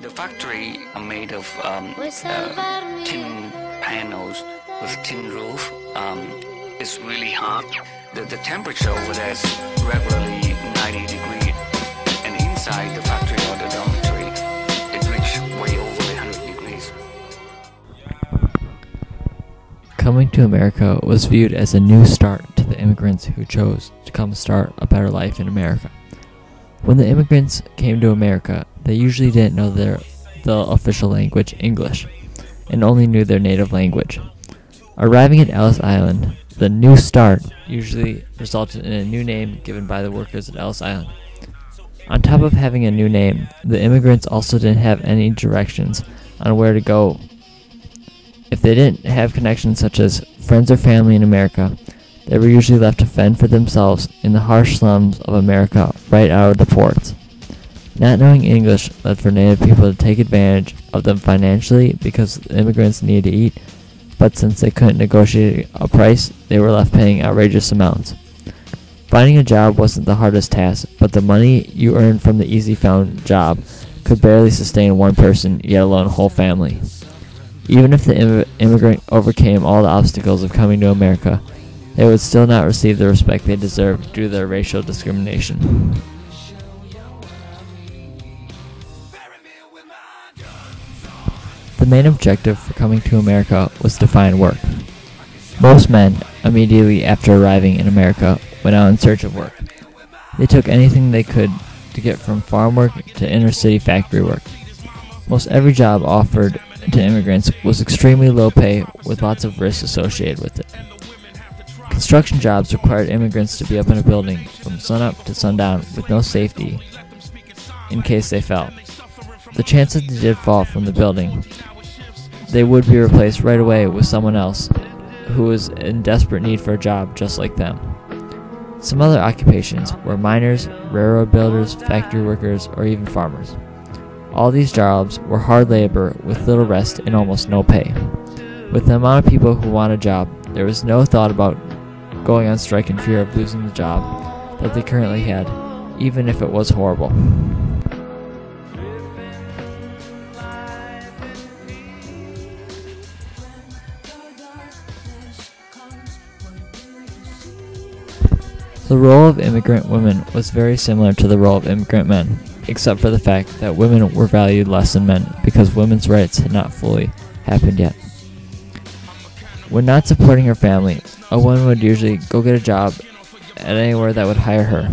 The factory are made of tin panels with tin roof. It's really hot. The temperature over there is regularly 90 degrees, and inside the factory or the dormitory, it reaches way over 100 degrees. Coming to America was viewed as a new start to the immigrants who chose to come start a better life in America. When the immigrants came to America, they usually didn't know the official language, English, and only knew their native language. Arriving at Ellis Island, the new start usually resulted in a new name given by the workers at Ellis Island. On top of having a new name, the immigrants also didn't have any directions on where to go. If they didn't have connections such as friends or family in America, they were usually left to fend for themselves in the harsh slums of America right out of the ports. Not knowing English led for native people to take advantage of them financially because the immigrants needed to eat, but since they couldn't negotiate a price, they were left paying outrageous amounts. Finding a job wasn't the hardest task, but the money you earned from the easy found job could barely sustain one person, yet alone a whole family. Even if the immigrant overcame all the obstacles of coming to America, they would still not receive the respect they deserved due to their racial discrimination. The main objective for coming to America was to find work. Most men, immediately after arriving in America, went out in search of work. They took anything they could to get from farm work to inner city factory work. Most every job offered to immigrants was extremely low pay with lots of risks associated with it. Construction jobs required immigrants to be up in a building from sunup to sundown with no safety in case they fell. The chance that they did fall from the building, they would be replaced right away with someone else who was in desperate need for a job just like them. Some other occupations were miners, railroad builders, factory workers, or even farmers. All these jobs were hard labor with little rest and almost no pay. With the amount of people who want a job, there was no thought about going on strike in fear of losing the job that they currently had, even if it was horrible. The role of immigrant women was very similar to the role of immigrant men, except for the fact that women were valued less than men because women's rights had not fully happened yet. When not supporting her family, a woman would usually go get a job at anywhere that would hire her.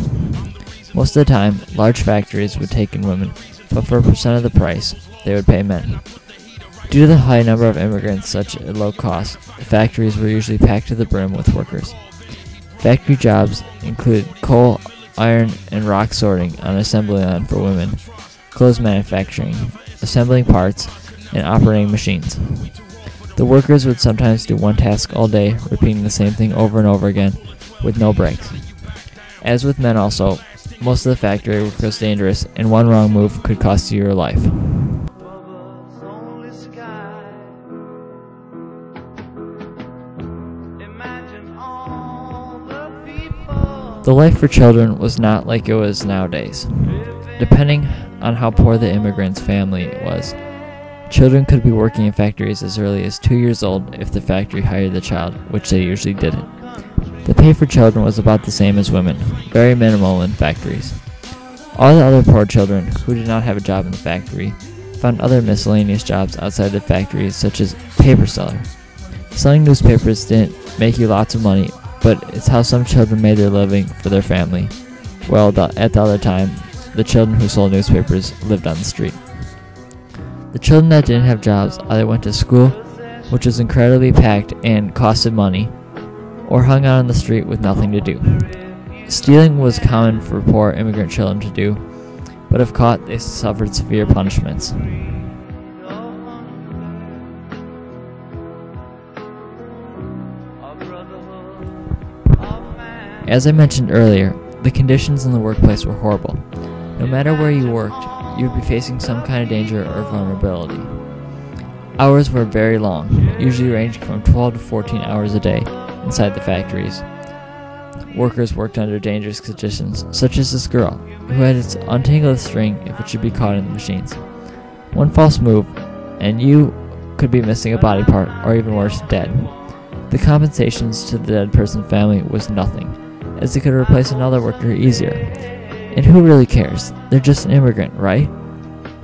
Most of the time, large factories would take in women, but for a percent of the price, they would pay men. Due to the high number of immigrants such at low cost, the factories were usually packed to the brim with workers. Factory jobs included coal, iron, and rock sorting on an assembly line for women, clothes manufacturing, assembling parts, and operating machines. The workers would sometimes do one task all day, repeating the same thing over and over again, with no breaks. As with men also, most of the factory work was dangerous, and one wrong move could cost you your life. The life for children was not like it was nowadays. Depending on how poor the immigrant's family was, children could be working in factories as early as 2 years old if the factory hired the child, which they usually didn't. The pay for children was about the same as women, very minimal in factories. All the other poor children who did not have a job in the factory found other miscellaneous jobs outside the factories, such as paper seller. Selling newspapers didn't make you lots of money, but it's how some children made their living for their family. Well, at the other time, the children who sold newspapers lived on the street. The children that didn't have jobs either went to school, which was incredibly packed and costed money, or hung out on the street with nothing to do. Stealing was common for poor immigrant children to do, but if caught, they suffered severe punishments. As I mentioned earlier, the conditions in the workplace were horrible. No matter where you worked, you would be facing some kind of danger or vulnerability. Hours were very long, usually ranging from 12 to 14 hours a day inside the factories. Workers worked under dangerous conditions, such as this girl, who had to untangle the string if it should be caught in the machines. One false move, and you could be missing a body part, or even worse, dead. The compensations to the dead person's family was nothing, as they could replace another worker easier. And who really cares? They're just an immigrant, right?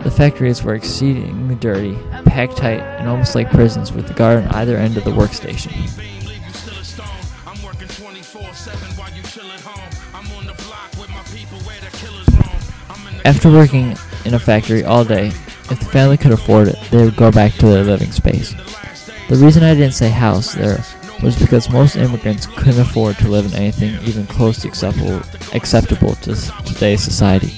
The factories were exceedingly dirty, packed tight, and almost like prisons with the guard on either end of the workstation. After working in a factory all day, if the family could afford it, they would go back to their living space. The reason I didn't say house there was because most immigrants couldn't afford to live in anything even close to acceptable to today's society.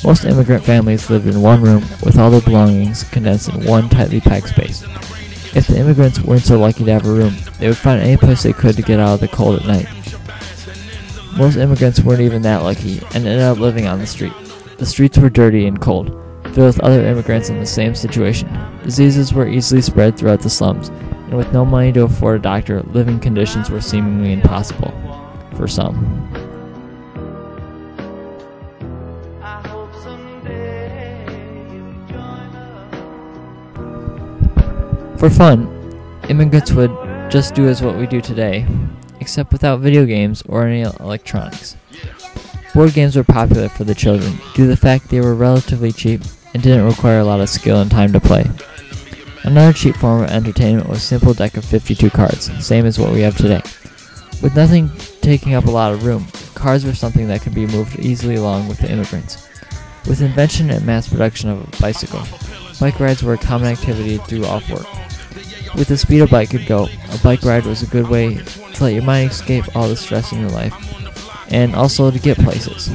Most immigrant families lived in one room with all their belongings condensed in one tightly packed space. If the immigrants weren't so lucky to have a room, they would find any place they could to get out of the cold at night. Most immigrants weren't even that lucky and ended up living on the street. The streets were dirty and cold, filled with other immigrants in the same situation. Diseases were easily spread throughout the slums, and with no money to afford a doctor, living conditions were seemingly impossible for some. For fun, immigrants would just do as what we do today, except without video games or any electronics. Board games were popular for the children due to the fact they were relatively cheap and didn't require a lot of skill and time to play. Another cheap form of entertainment was a simple deck of 52 cards, same as what we have today. With nothing taking up a lot of room, cards were something that could be moved easily along with the immigrants. With invention and mass production of a bicycle, bike rides were a common activity through off work. With the speed a bike could go, a bike ride was a good way to let your mind escape all the stress in your life, and also to get places.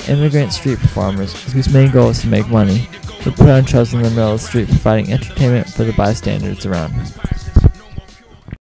Immigrant street performers, whose main goal was to make money, would put on shows in the middle of the street providing entertainment for the bystanders around.